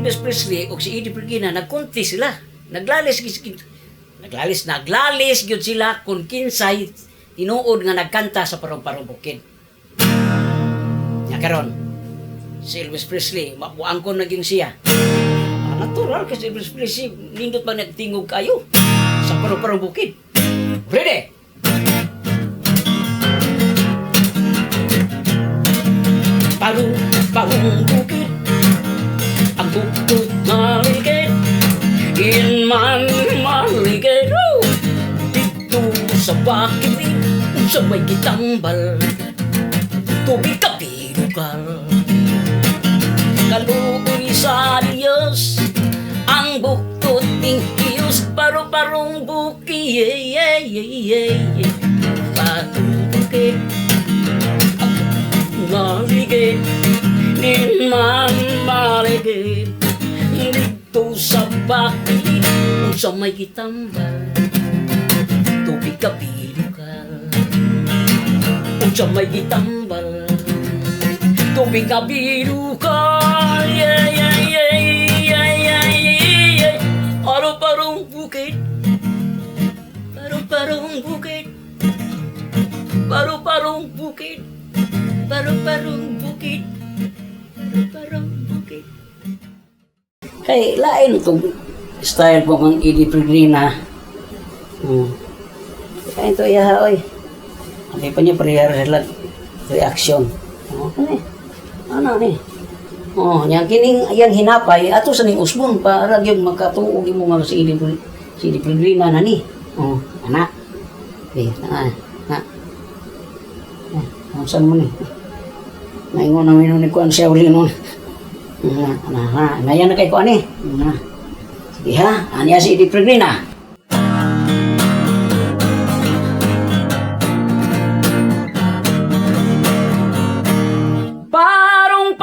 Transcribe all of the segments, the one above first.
Elvis Presley o si Eddie Pregina nagkunti sila. Naglalis gyud sila kung kinsay tinuod nga nagkanta sa parong-parong bukid. Nya karon si Elvis Presley mabuangkon naging siya. Natural kasi Elvis Presley nindot ba nagtingog kayo sa parong-parong bukid. Ready? Parong bukid, ang bukod na ligid, inman maligid, dito sa bakilid, sa may kitambal, tubig kapilukal. Kaluoy sa Diyos, ang bukod ng Diyos, parong bukid, parong bukid, maligid, inman maligid, dito sa bakilid, sa may kitambal, tubig kapilukal. Sa may kitambal, tubig kapilukal, parong bukid, parong bukid, parong bukid, parong bukid, parong bukid. Kay lain itong style po ng Eddie Pregina. Kaya ito iya, oy. Hindi pa niya parehar reaction. Ano ni? Yang kining yang hinapay ato sa ning usbon para gyud makatuog imo nga si Eddie Pregina na ni. Anak. Na. Saan mo ni? Naingon namin nun ni Kuan siya uli nun. Nayan na kay Kuan eh. Sige ha, aniya si Eddie Pregina. Parong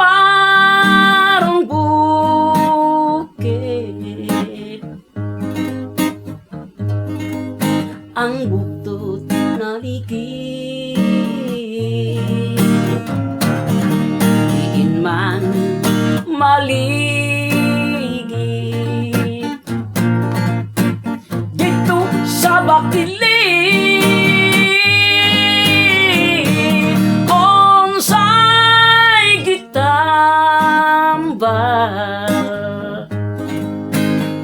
bukid, ang buktot na ligid, man maligid, dito sa bakilid, kung sa'y gitambal,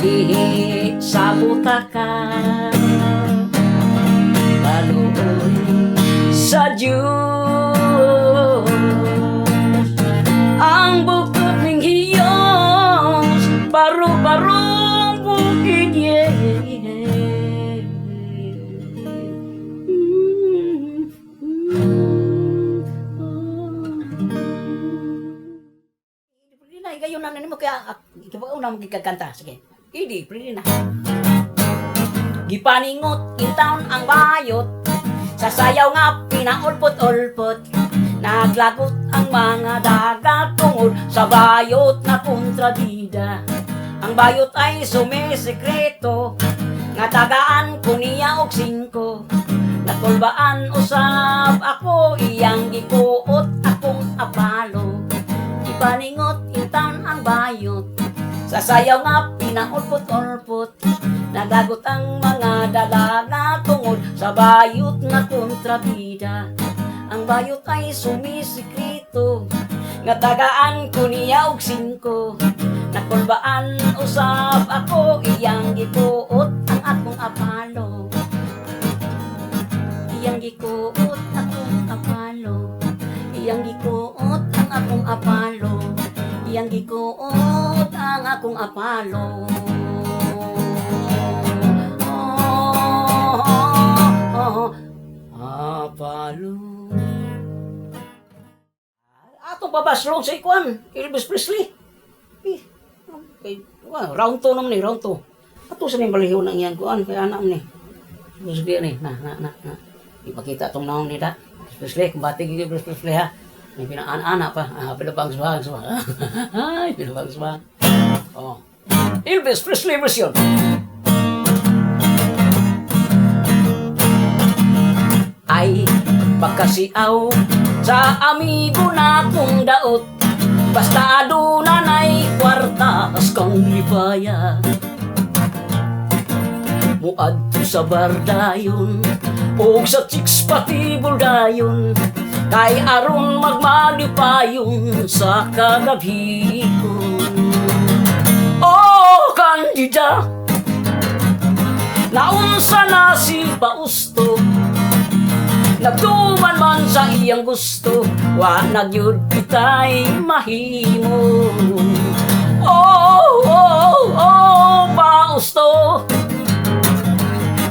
ihi sa butakan, baluoy sa Diyos. Ang bukod ng hiyos, parong bukid, Gayon na nimo kaya kibaw na magkakanta. Sige. Eddie Pregina. Gipaningot in town ang bayot, sa sayaw nga pinaulpot-ulpot. Naglagot ang mga dagat tungod sa bayot na kontrabida. Ang bayot ay sumisekreto, nga tagaan ko niya og 5. Natulbaan usab ako, iyang gikuot akong apalo. Ipaningot intan ang bayot, sa sayaw nga pinaulpot-ulpot. Naglagot ang mga dalaga tungod sa bayot na kontrabida. Ang bayot ay sumisikreto, nga tagaan ko niya og 5. Nakulbaan usab ako, iyang gikuot ang akong apalo. Iyang gikuot akong apalo. Iyang gikuot ang akong apalo. Iyang gikuot ang akong apalo. Apalo. Atong pabaslong sa ikuan, Elvis Presley. Round 2 naman ni, round 2. Ato sa ning baliho na iyang kuan, kaya anak ni. Sige ni, na. Ipakita tong naong ni da. Presley, kumbati gigi Presley ha. May pinaan-anak pa. Pinabang-subang. Ay, pinabang-subang. Elvis Presley version. Ay, pagkasiaw sa amigo na kong daot, basta aduna na'y kwarta, kang lipaya. Muadto sa bardayon o sa chicks pati buldayon, kay aron magmalipayon sa kagabhikon. Oh, Candida, naunsa na si Pausto, nagtuman man sa iyang gusto, wa nagyud kitay mahimo. Oh, oh, oh, Pausto,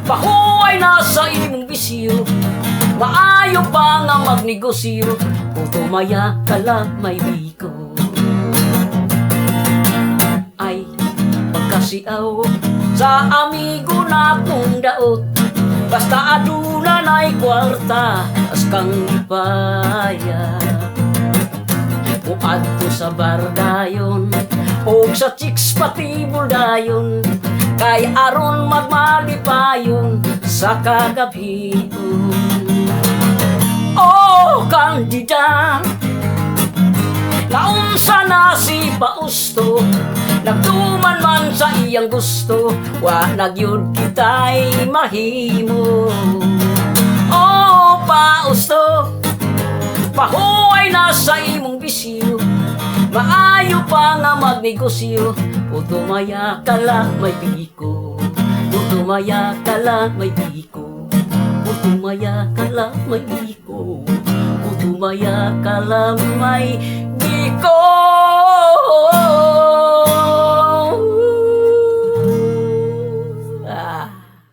pahuay na sa imong bisyo, maayo pa nga magnegosyo, o tumaya ka lang may biko. Ay, pagkasiaw sa amigo na kong daot, basta aduna na'y kwarta, as kang ipaya. Uadto sa bardayon o sa chicks pati buldayon, kay aron magmalipayon sa kagabhikon. Oh, Candida, naunsa na si Pausto, nagtuman man sa iyang gusto, wa nagyud kitay mahimo. Oh, Pausto, pahuay na sa imong bisyo, maayo pa nga magnegosyo, o tumaya ka lang may biko. O tumaya ka lang may biko. O tumaya ka lang may biko. O tumaya ka lang may biko.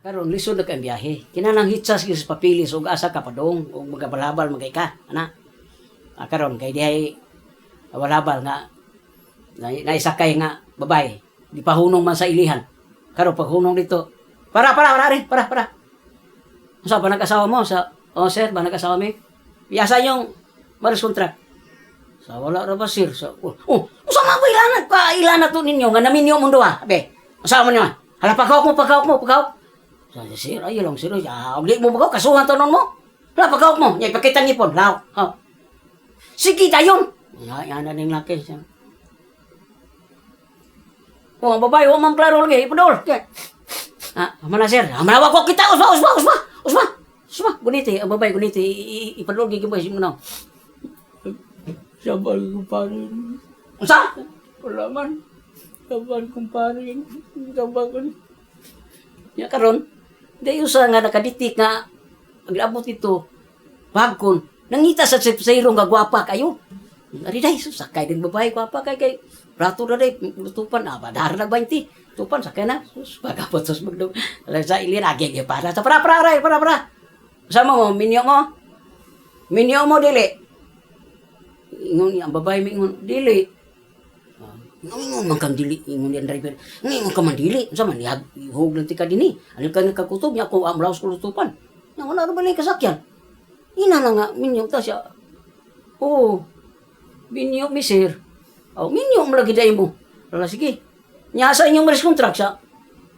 Karon lisod na kang biyahe. Kinanang hitsas sa papilis o asa ka padong o magabalabal magay ka. Ana? Karon kay dihay balabal nga naisakay nga babay. Di pa hunong man sa ilihan. Karon pag hunong dito. Para. Sa ba nag-asawa mo? Sir, ba nag-asawa mo? Iyasa yung marriage contract. Sa wala ra ba sir? Usa man ba ilana to ninyo nga naminyo mo duha? Abe, asawa mo niyo. Hala pagkawak mo. Sa sir, ayo lang sir. Ugli mo magaw kasuhan tanon mo. Hala pagkawak mo. Nya ipakita ngipon. Law. Sige dayon. Yan na ning laki siya. Oh, babae, man klaro lagi, ipodol. Mana sir? Manawa ko kita, usma. Guniti, babae guniti, ipodol gigi mo si mo. Sabal kumparin. Unsa? Wala man. Sabal kumparin. Sabal. Ya karon, di usa nga nakaditik nga paglabot ito. Pagkon, nangita sa sirong nga gwapa kayo. Ari day sakay din babae gwapa kay prato na day lutupan badar na 20 tupan sakay na sus pagapot sus magdog sa ilin agi para sa para sama mo minyo mo dili ingon ang babae mingon dili ingon man kang dili ingon yan driver ingon ka man dili sa man ihog lang tika dinhi ano ka nakakutob nya ako amlaos ko lutupan nya wala ra balay kasakyan ina na nga minyo ta siya oh binyo mi sir. Oh, minyo mo lagi day mo. Wala sige. Nya sa inyong marriage contract siya.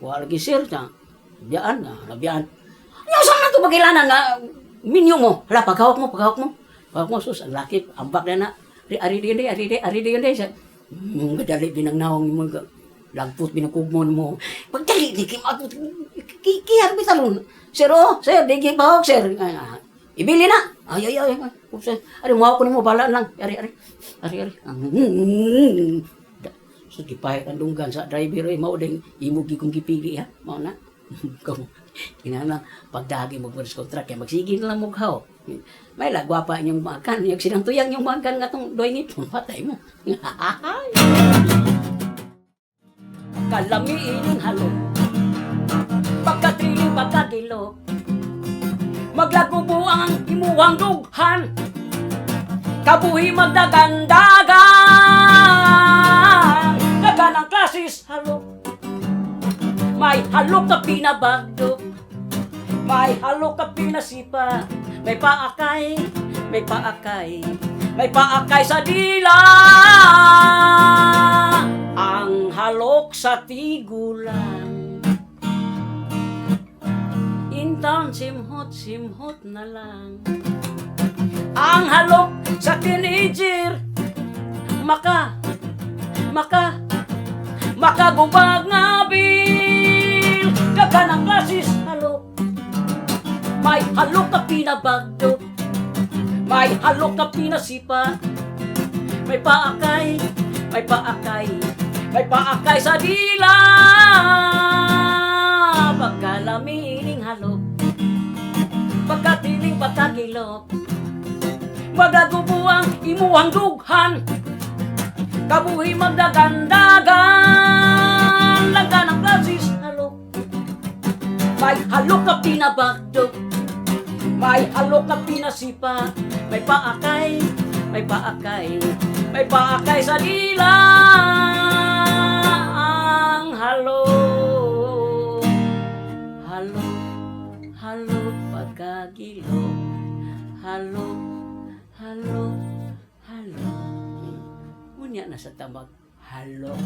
Wala lagi sir nya. Biyaan na, labiyaan. Nya sa na to pagilanan nga minyo mo. Hala paghawak mo. Pag mo sus ang laki ambak na na. Ari di siya. Gadali binang nawang mo lagput binakugmon mo. Pagdali di kim ato kiyar bitalon. Sir, di bahog sir. Ibili na. Ay. Ari mo ako nimo bala lang. Ari. So gipahit ang dunggan sa driver ay mao ding imo gikong gipili ha. Mao na. Kamu kinahanglan pagdagi mo first contract kay magsige na lang mughaw. May lagwapa inyong makan, yung sinang tuyang yung makan nga tong doy ngipon patay mo. Kalamiin halo. Pagkatrili pagkadilo. Maglagubo ang imuhang dughan. Kabuhi magdagandagan. Dagan ang klasis halok. May halok ka pinabagdok. May halok ka pinasipa. May paakay sa dila. Ang halok sa tigulang. Intan simhot na lang. Ang halok sa teenager. Maka makagubag nga bil, daganang klasis halok. May halok na pinabagdo, may halok na pinasipa, may paakay, may paakay, may paakay sa dila. Pagkalamining halok, pagkatiling pagkagilok, magagubuang imuhang dughan, kabuhi magdagandagan, langga ng klasis halok. May halok na pinabagdo, may halok na pinasipa, may paakay, may paakay, may paakay sa dila. Ang halok, halok, halok pagkagilok, halok, halok, halok. Unya na sa tamag, halok.